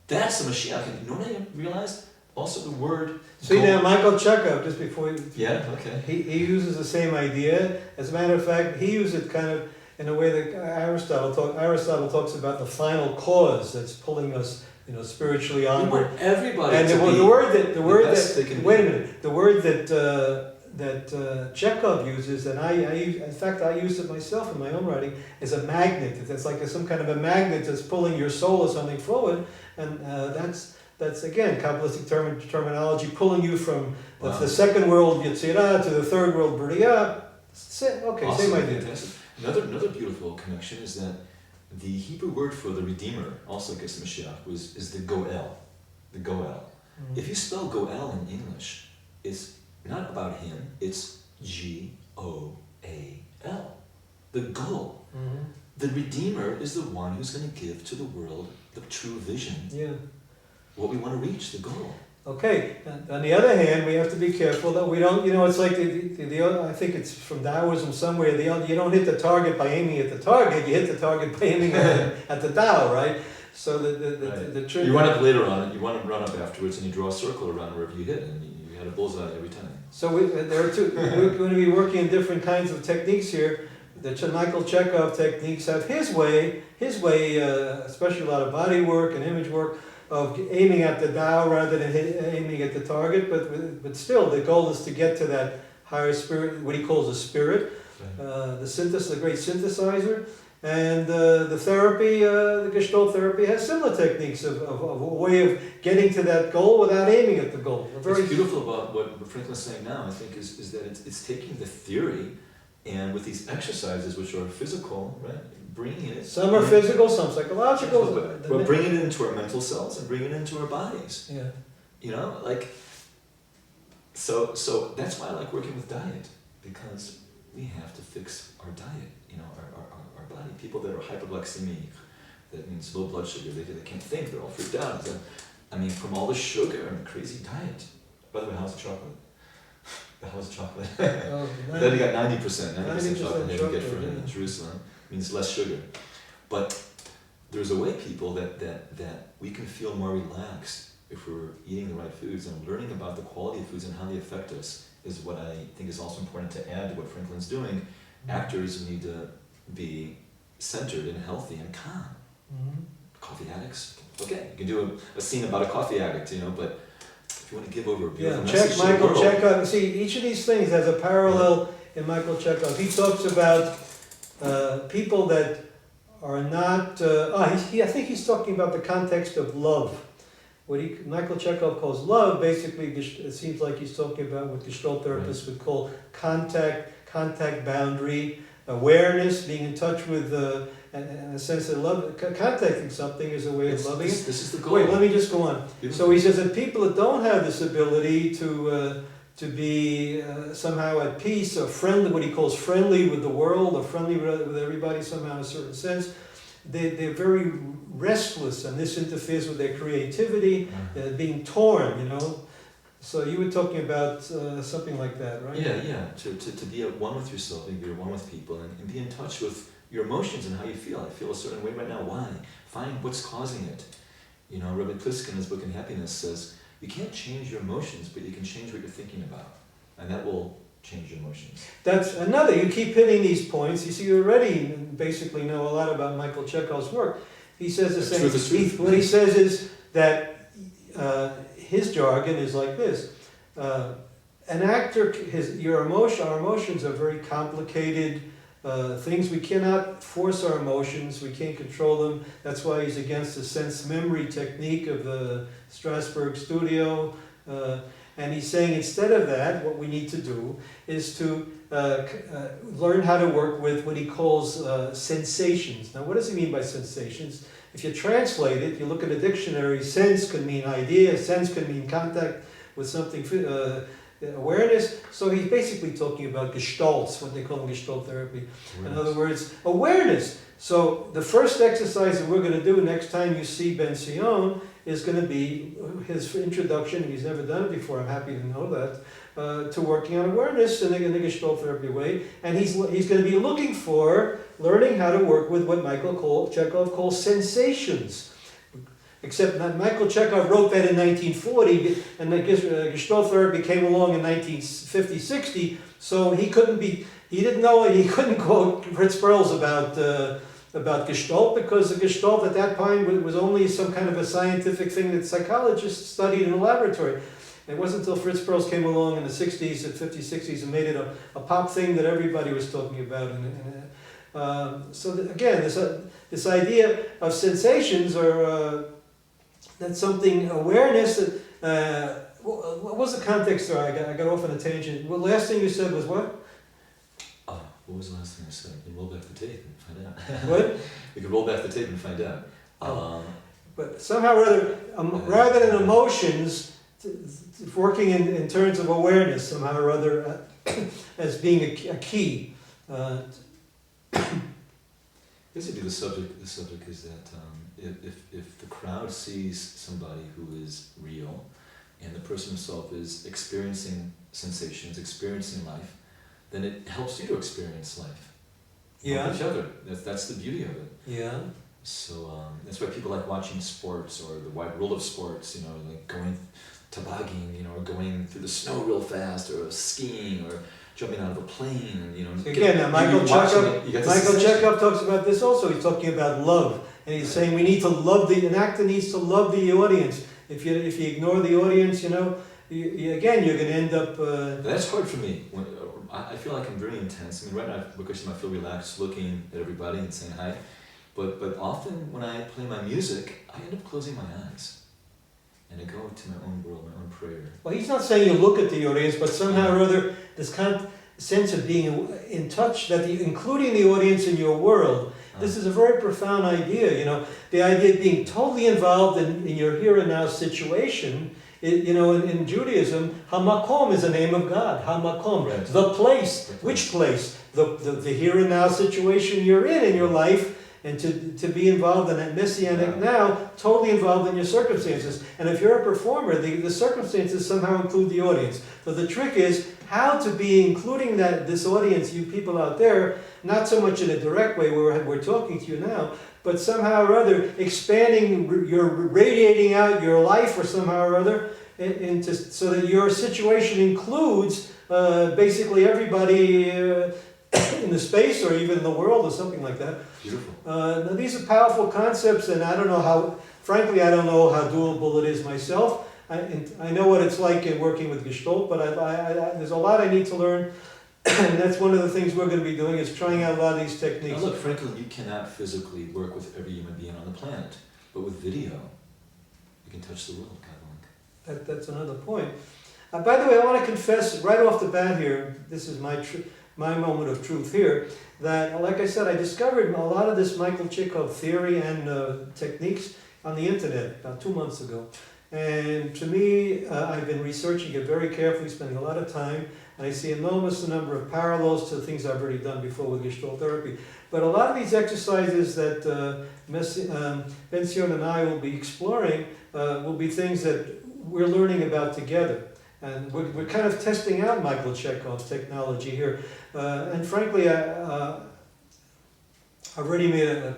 That's the Mashiach. And you know what I realized? Also the word... See now, Michael Chekhov, just before... Yeah, okay. He uses the same idea. As a matter of fact, he uses it kind of in a way that Aristotle talks about the final cause that's pulling us, spiritually onward. We want everybody and to be the word that wait a minute. The word that Chekhov uses, and I use it myself in my own writing, is a magnet. It's like some kind of a magnet that's pulling your soul or something forward, and that's again Kabbalistic terminology, pulling you from the second world Yetzirah to the third world B'riyah. Okay, awesome. Same idea. Fantastic. Another beautiful connection is that the Hebrew word for the Redeemer, also gets Mashiach, is the Goel. The Goel. Mm-hmm. If you spell Goel in English, it's not about him, it's Goal. The goal. Mm-hmm. The Redeemer is the one who's going to give to the world the true vision. Yeah. What we want to reach, the goal. Okay. On the other hand, we have to be careful that we don't, it's like I think it's from Taoism somewhere, you don't hit the target by aiming at the target, you hit the target by aiming at the Tao, right? So the truth... You run up later on it, you want to run up afterwards, and you draw a circle around wherever you hit, and you had a bullseye every time. So there are two, we're going to be working in different kinds of techniques here. The Michael Chekhov techniques have his way, especially a lot of body work and image work, of aiming at the Tao rather than aiming at the target, but still the goal is to get to that higher spirit, what he calls a spirit, the great synthesizer, and the therapy, the Gestalt therapy has similar techniques of a way of getting to that goal without aiming at the goal. What's beautiful about what Franklin's saying now, I think, is that it's taking the theory and with these exercises, which are physical, right? Bringing it. Some are physical, some psychological. We're bringing it into our mental selves and bringing it into our bodies. Yeah. So that's why I like working with diet, because we have to fix our diet, our body. People that are hypoglycemic, that means low blood sugar, they can't think, they're all freaked out. From all the sugar and the crazy diet. By the way, how's the chocolate? How's the chocolate? Then you got 90% chocolate that you get from Jerusalem. Means less sugar. But there's a way, people, that we can feel more relaxed if we're eating the right foods, and learning about the quality of foods and how they affect us is what I think is also important to add to what Franklin's doing. Mm-hmm. Actors need to be centered and healthy and calm. Mm-hmm. Coffee addicts, okay, you can do a scene about a coffee addict, but if you want to give over a beautiful message to the world. Michael Chekhov, see, each of these things has a parallel in Michael Chekhov. He talks about people that are not, I think he's talking about the context of love. What Michael Chekhov calls love, basically, it seems like he's talking about what Gestalt therapists would call contact boundary, awareness, being in touch with, and a sense of love. Contacting something is a way of loving it. This is the goal. Wait, let me just go on. Beautiful. So he says that people that don't have this ability to be somehow at peace or friendly, what he calls friendly with the world or friendly with everybody somehow in a certain sense, they're very restless, and this interferes with their creativity, being torn, So you were talking about something like that, right? Yeah. To be at one with yourself and be at one with people and be in touch with your emotions and how you feel. I feel a certain way right now. Why? Find what's causing it. You know, Rabbi Pliskin in his book In Happiness says, you can't change your emotions, but you can change what you're thinking about. And that will change your emotions. That's another, you keep hitting these points. You see, you already basically know a lot about Michael Chekhov's work. He says the same. What he says is that his jargon is like this. An actor, our emotions are very complicated things. We cannot force our emotions. We can't control them. That's why he's against the sense memory technique of the Strasbourg studio. And he's saying instead of that, what we need to do is to learn how to work with what he calls sensations. Now, what does he mean by sensations? If you translate it, you look at a dictionary, sense can mean idea, sense can mean contact with something, awareness. So he's basically talking about gestalts, what they call gestalt therapy. Awareness. In other words, awareness. So the first exercise that we're going to do next time you see Ben Sion is going to be his introduction. He's never done it before, I'm happy to know that, to working on awareness in the gestalt therapy way. And he's going to be looking for learning how to work with what Chekhov calls sensations. Except that Michael Chekhov wrote that in 1940, and the Gestalt therapy came along in 1950, 60, so he didn't know, he couldn't quote Fritz Perls about Gestalt, because the Gestalt at that time was only some kind of a scientific thing that psychologists studied in a laboratory. It wasn't until Fritz Perls came along in the 60s, the 50s, 60s, and made it a pop thing that everybody was talking about. Again, this idea of sensations are... that's something, awareness, what was the context there? I got off on a tangent. Well, last thing you said was what? What was the last thing I said? You can roll back the tape and find out. What? You can roll back the tape and find out. But somehow or other, rather than emotions, working in terms of awareness, somehow or other, as being a key. Basically, the subject is that if the crowd sees somebody who is real, and the person himself is experiencing sensations, experiencing life, then it helps you to experience life. Yeah. With each other. That's the beauty of it. Yeah. So that's why people like watching sports or the wide world of sports. You know, like going tobogganing, you know, or going through the snow real fast, or skiing, or jumping out of a plane, you know. So again, now Michael Chekhov talks about this also. He's talking about love, and he's saying we need to love an actor needs to love the audience. If you ignore the audience, you know, again you're going to end up. That's hard for me. I feel like I'm very intense. I mean, right now because I feel relaxed, looking at everybody and saying hi, but often when I play my music, I end up closing my eyes. And I go to my own world, my own prayer. Well, he's not saying you look at the audience, but somehow or other, this kind of sense of being in touch, that including the audience in your world. This is a very profound idea, you know. The idea of being totally involved in your here and now situation. You know, in Judaism, Hamakom is the name of God. Hamakom, right. The place. Which place? The here and now situation you're in your life. And to be involved in that messianic now, totally involved in your circumstances. And if you're a performer, the circumstances somehow include the audience. So the trick is how to be including this audience, you people out there, not so much in a direct way where we're talking to you now, but somehow or other expanding, you're radiating out your life or somehow or other, so that your situation includes basically everybody in the space or even in the world or something like that. Beautiful. Now these are powerful concepts, and I don't know how, frankly, I don't know how doable it is myself. I know what it's like in working with Gestalt, but there's a lot I need to learn, and that's one of the things we're going to be doing, is trying out a lot of these techniques. Now look, Franklin, you cannot physically work with every human being on the planet, but with video, you can touch the world, Kabbalah. That's another point. By the way, I want to confess right off the bat here, this is my moment of truth here, that, like I said, I discovered a lot of this Michael Chekhov theory and techniques on the internet about 2 months ago. And to me, I've been researching it very carefully, spending a lot of time, and I see an enormous number of parallels to things I've already done before with Gestalt therapy. But a lot of these exercises that Ben Sion and I will be exploring will be things that we're learning about together. And we're kind of testing out Michael Chekhov's technology here. And frankly, I've already made a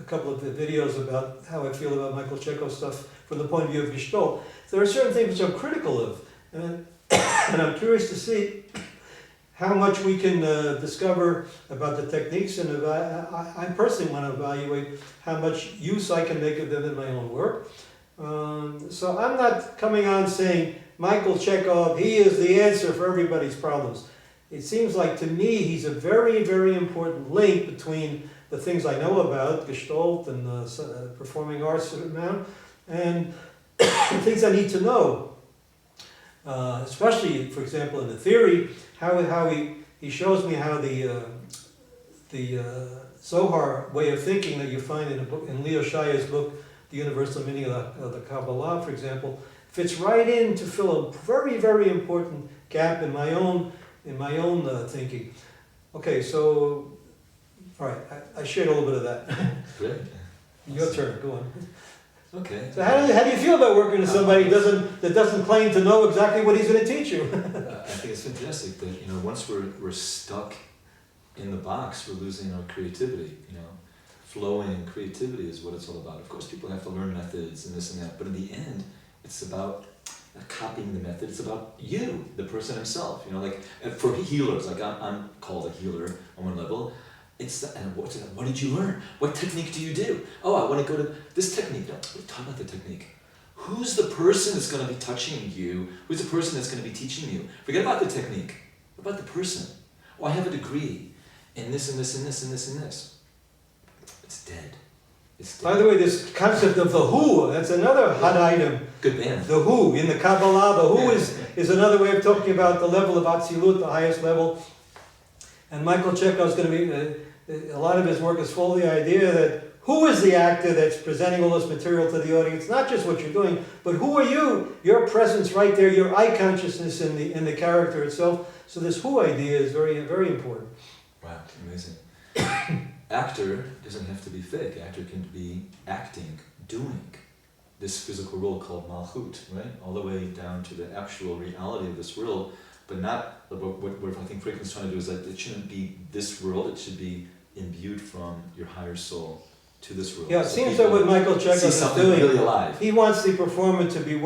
couple of videos about how I feel about Michael Chekhov stuff from the point of view of Gestalt. There are certain things which I'm critical of, and I'm curious to see how much we can discover about the techniques, and I personally want to evaluate how much use I can make of them in my own work. So I'm not coming on saying, Michael Chekhov, he is the answer for everybody's problems. It seems like to me he's a very, very important link between the things I know about, Gestalt and performing arts amount, and things I need to know. Especially, for example, in the theory, how he shows me how the Zohar way of thinking that you find in a book, in Leo Shaya's book, The Universal Meaning of the Kabbalah, for example, fits right in to fill a very, very important gap in my own thinking. Okay, so, all right, I shared a little bit of that. Great. Your turn, go on. Okay. So how do you feel about working with somebody that doesn't claim to know exactly what he's going to teach you? I think it's fantastic that once we're stuck in the box, we're losing our creativity. Flowing creativity is what it's all about. Of course, people have to learn methods and this and that, but in the end, it's about copying the method. It's about you, the person himself. Like for healers, like I'm called a healer on one level. And what did you learn? What technique do you do? Oh, I want to go to this technique. No, talk about the technique. Who's the person that's going to be touching you? Who's the person that's going to be teaching you? Forget about the technique. What about the person? Oh, I have a degree in this and this and this and this and this. It's dead. It's dead. By the way, this concept of the who, that's another hot item. Good man. The who, in the Kabbalah, the who is another way of talking about the level of Atzilut, the highest level. And Michael Chekhov is going to be, a lot of his work is full of the idea that who is the actor that's presenting all this material to the audience? Not just what you're doing, but who are you? Your presence right there, your eye consciousness in the character itself. So this who idea is very, very important. Wow, amazing. Actor doesn't have to be fake. Actor can be acting, doing this physical role called Malchut, right? All the way down to the actual reality of this world, but not what I think Franklin's trying to do is that it shouldn't be this world, it should be imbued from your higher soul to this world. Yeah, it seems that what Michael Chekhov is doing, really alive. He wants the performer to be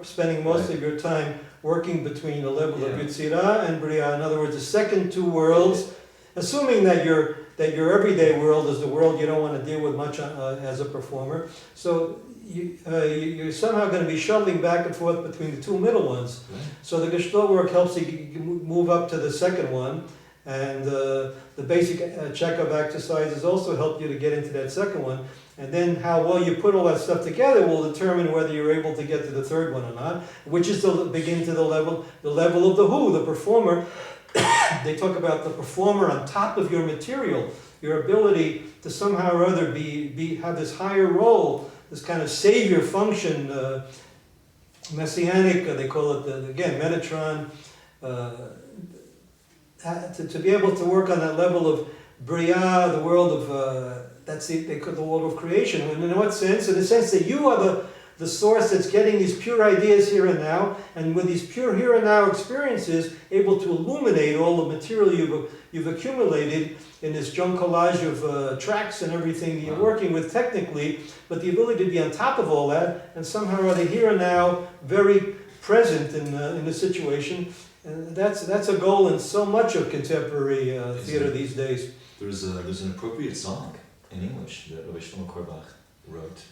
spending most of your time working between the level of Yetzirah and Bria. In other words, the second two worlds, assuming that your everyday world is the world you don't want to deal with much as a performer. So you're somehow going to be shuttling back and forth between the two middle ones. Right. So the Gestalt work helps you move up to the second one, and the basic Chekhov exercises also help you to get into that second one. And then how well you put all that stuff together will determine whether you're able to get to the third one or not, which is to begin to the level of the who, the performer. They talk about the performer on top of your material, your ability to somehow or other have this higher role, this kind of savior function, messianic, they call it, again, Metatron, to be able to work on that level of Bria, the world of, they call the world of creation. And in what sense? In the sense that you are the source that's getting these pure ideas here and now, and with these pure here and now experiences, able to illuminate all the material you've accumulated in this junk collage of tracks and everything that you're working with technically, but the ability to be on top of all that, and somehow or other here and now, very present in the situation. And that's a goal in so much of contemporary theater these days. There's an appropriate song in English that Rabbi Shlomo Korbach wrote.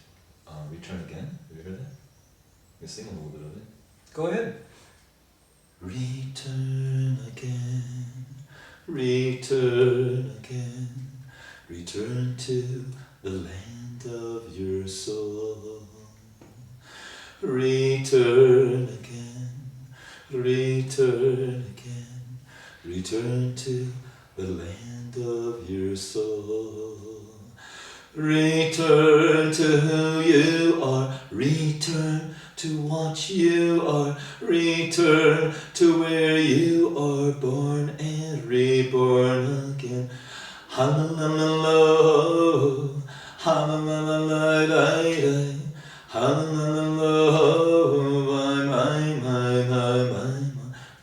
Return Again. Have you heard that? You can sing a little bit of it. Go ahead. Return again, return again, return to the land of your soul. Return again, return again, return to the land of your soul. Return to who you are, return to what you are, return to where you are born and reborn again. Hallelujah, hallelujah, hallelujah, my.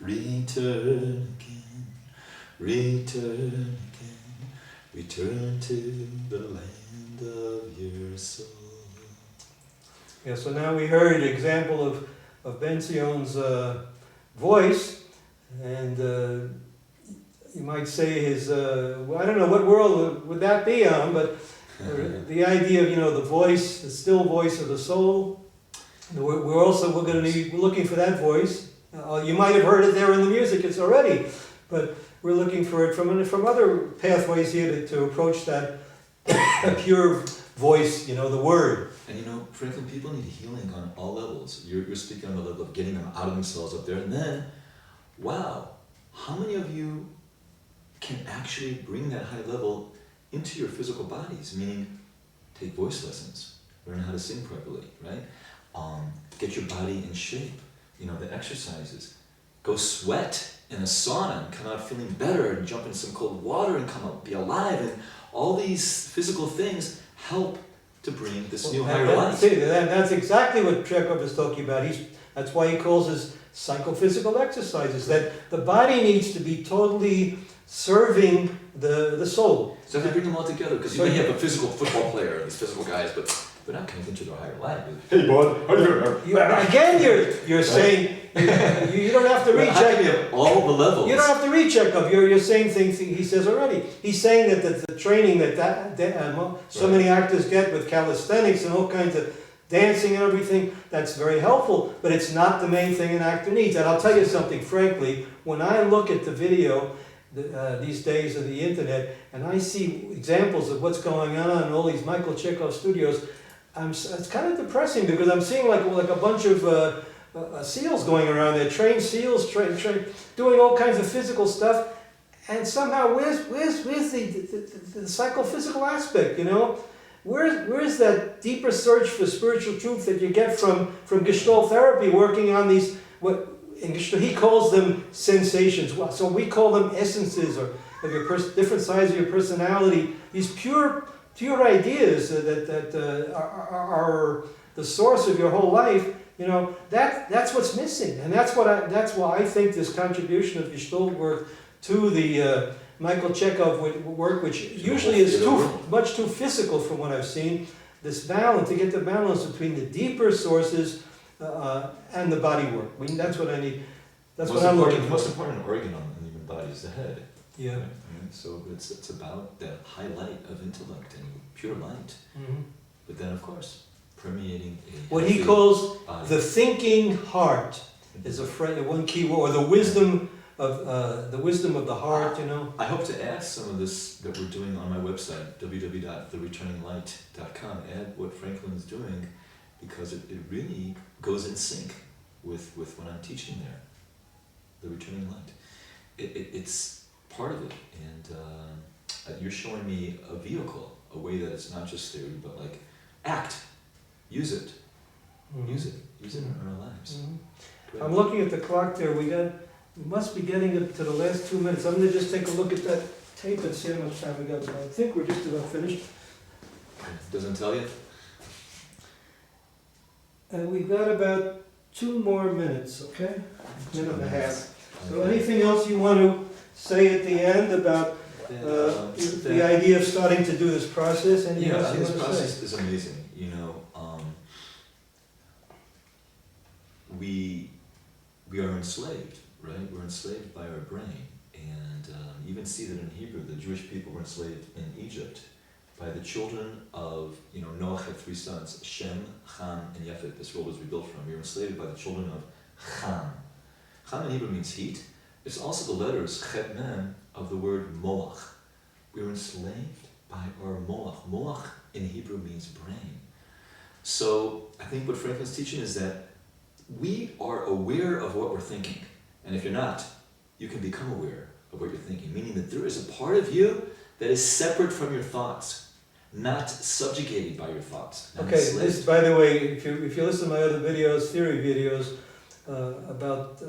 Return again, return again, return to the land of your soul. Yeah, so now we heard an example of Ben Sion's voice, and you might say his, well, I don't know what world would that be on, but the idea of, the voice, the still voice of the soul. We're going to be looking for that voice. You might have heard it there in the music, it's already, but we're looking for it from other pathways here to approach that pure voice, the word. And Franklin, people need healing on all levels. You're speaking on the level of getting them out of themselves up there, and then, wow, how many of you can actually bring that high level into your physical bodies? Meaning, take voice lessons, learn how to sing properly, right? Get your body in shape. The exercises. Go sweat in a sauna and come out feeling better, and jump in some cold water and come out, be alive. And all these physical things help to bring this new higher life. That's exactly what CHEKHOV is talking about. That's why he calls this psychophysical exercises, that the body needs to be totally serving the soul. So they bring them all together, because you may have a physical football player, these physical guys, but they're not connected to their higher life. Hey, bud, how you doing? Again, you're saying you don't have to recheck all the levels. You don't have to recheck of. You're saying things he says already. He's saying that the training that so many actors get with calisthenics and all kinds of dancing and everything, that's very helpful, but it's not the main thing an actor needs. And I'll tell you something, frankly, when I look at the video these days of the internet, and I see examples of what's going on in all these Michael CHEKHOV studios, it's kind of depressing, because I'm seeing like a bunch of SEALs going around there, trained SEALs, doing all kinds of physical stuff, and somehow where's the psychophysical aspect, Where's that deeper search for spiritual truth that you get from Gestalt therapy, working on these, in Gestalt he calls them sensations, so we call them essences, or of your different sides of your personality, these pure ideas that are the source of your whole life. That's what's missing, and that's why I think this contribution of Gestalt work to the Michael CHEKHOV work, which usually is much too physical from what I've seen, this balance, to get the balance between the deeper sources and the body work. That's what I need. That's what I'm looking for. The most important organ in the human body is the head. Yeah. Right? So it's about that high light of intellect and pure light. Mm-hmm. But then, of course, permeating what he calls body. The thinking heart is one key word, or the wisdom of the heart. I hope to add some of this that we're doing on my website, www.thereturninglight.com. Add what Franklin's doing, because it really goes in sync with what I'm teaching there. The returning light. It's part of it, and you're showing me a vehicle, a way that it's not just theory, but like act, use it, Mm-hmm. use it in our lives. Mm-hmm. I'm looking at the clock there. We must be getting to the last 2 minutes. I'm going to just take a look at that tape and see how much time we got. I think we're just about finished. Doesn't tell you? And we've got about 2 more minutes, okay? A minute and a half. So anything else you want to say at the end about the idea of starting to do this process? Anything else you want to say? This process is amazing. We are enslaved, right? We're enslaved by our brain, and you even see that in Hebrew. The Jewish people were enslaved in Egypt by the children of, Noah had 3 sons, Shem, Ham, and Yafet. This world was rebuilt from. We were enslaved by the children of Ham. Ham in Hebrew means heat. It's also the letters Chet Mem of the word Moach. We were enslaved by our Moach. Moach in Hebrew means brain. So I think what Franklin's teaching is that we are aware of what we're thinking. And if you're not, you can become aware of what you're thinking. Meaning that there is a part of you that is separate from your thoughts, not subjugated by your thoughts. Okay, this, by the way, if you listen to my other videos, theory videos, about,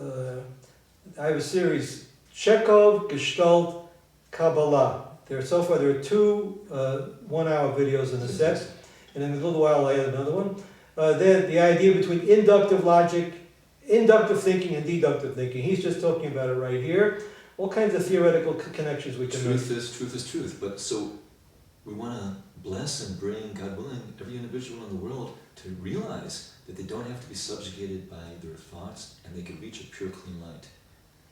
I have a series, CHEKHOV, Gestalt, Kabbalah. So far there are 2 one-hour videos in a set, and in a little while I'll add another one. Then the idea between inductive logic, inductive thinking and deductive thinking. He's just talking about it right here. All kinds of theoretical connections we can make. Truth is truth. But so we want to bless and bring, God willing, every individual in the world to realize that they don't have to be subjugated by their thoughts, and they can reach a pure, clean light.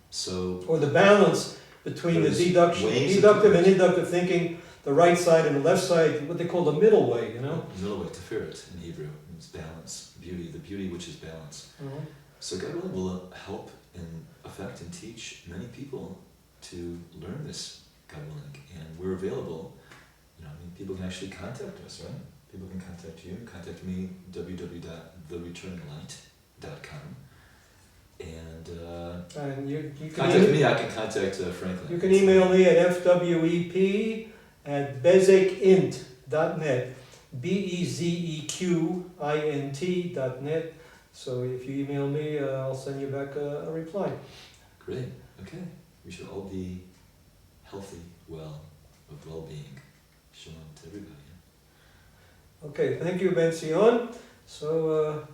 So, Or the balance between the deductive and inductive thinking, the right side and the left side, what they call the middle way, you know? Middle way, Tiferet in Hebrew, means balance, beauty, the beauty which is balance. Mhm. So God willing will help and affect and teach many people to learn this, God willing, and we're available. You know, I mean, people can actually contact us, right? People can contact you, contact me, www.thereturninglight.com. And you can contact me, I can contact Franklin. You can email me at fwep@bezeqint.net, bezeqint.net. So if you email me, I'll send you back a reply. Great, okay. We should all be healthy, of well-being. Shalom to everybody. Okay, thank you, Ben Sion. So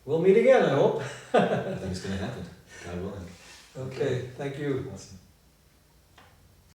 we'll meet again, I hope. I think it's going to happen, God willing. Okay, thank you. Awesome.